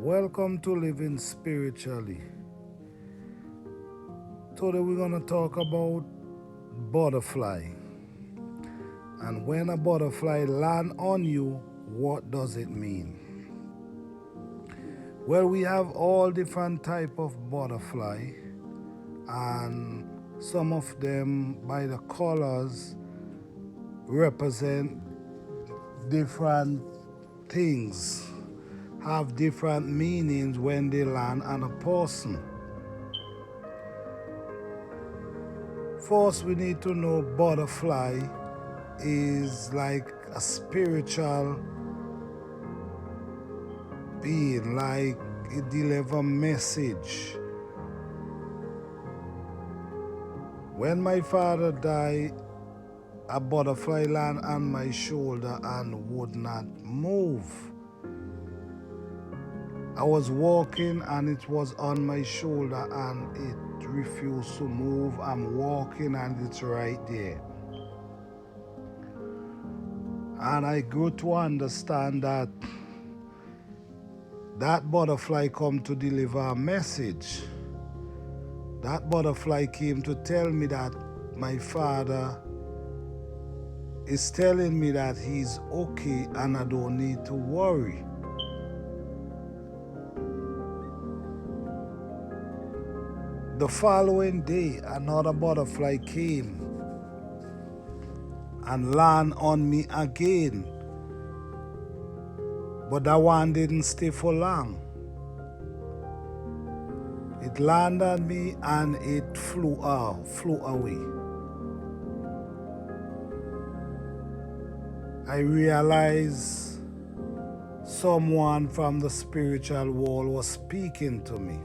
Welcome to Living Spiritually. Today we're going to talk about butterfly. And when a butterfly lands on you, what does it mean? Well, we have all different type of butterfly, and some of them by the colors represent different things, have different meanings when they land on a person. First, we need to know butterfly is like a spiritual being, like it delivers a message. When my father died, a butterfly landed on my shoulder and would not move. I was walking and it was on my shoulder and it refused to move. I'm walking and it's right there. And I grew to understand that that butterfly come to deliver a message. That butterfly came to tell me that my father is telling me that he's okay and I don't need to worry. The following day, another butterfly came and landed on me again. But that one didn't stay for long. It landed on me and it flew away. I realized someone from the spiritual world was speaking to me.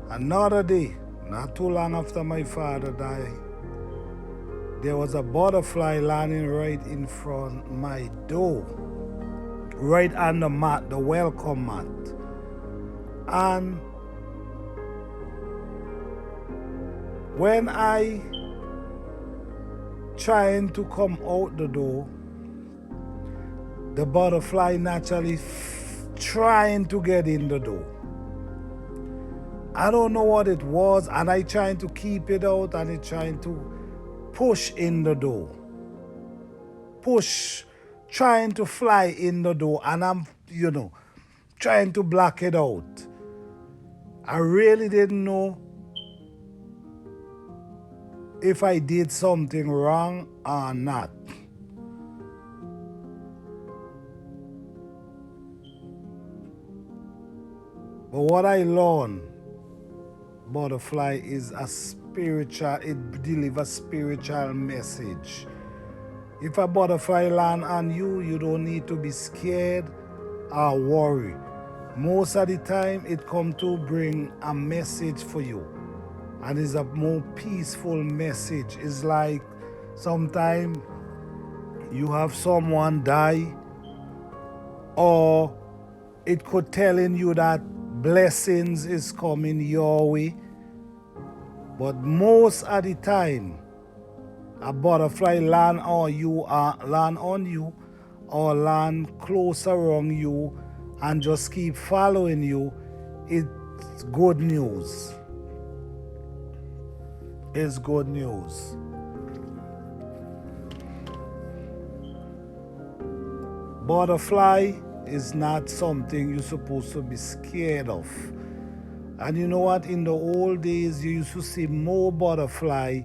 Another day, not too long after my father died, there was a butterfly landing right in front of my door, right on the mat, the welcome mat. And when I trying to come out the door, the butterfly naturally trying to get in the door. I don't know what it was, and I trying to keep it out, and it trying to push in the door. Push, trying to fly in the door, and I'm, trying to block it out. I really didn't know if I did something wrong or not. But what I learned, butterfly is a spiritual, it delivers spiritual message. If a butterfly lands on you, you don't need to be scared or worry. Most of the time, it comes to bring a message for you. And it's a more peaceful message. It's like sometimes you have someone die, or it could telling you that blessings is coming your way. But most of the time, a butterfly land on you or land close around you and just keep following you. It's good news. It's good news. Butterfly is not something you're supposed to be scared of. And you know what? In the old days, you used to see more butterfly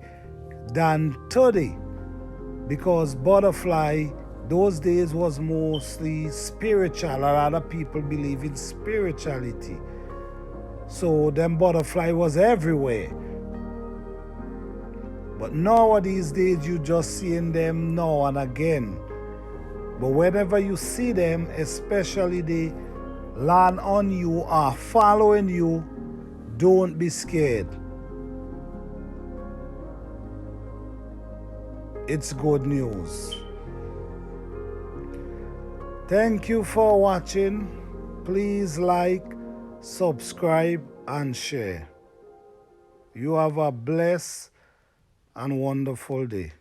than today. Because butterfly, those days was mostly spiritual. A lot of people believe in spirituality. So them butterfly was everywhere. But nowadays days, you just seeing them now and again. But whenever you see them, especially they land on you or following you, don't be scared. It's good news. Thank you for watching. Please like, subscribe, and share. You have a blessed and wonderful day.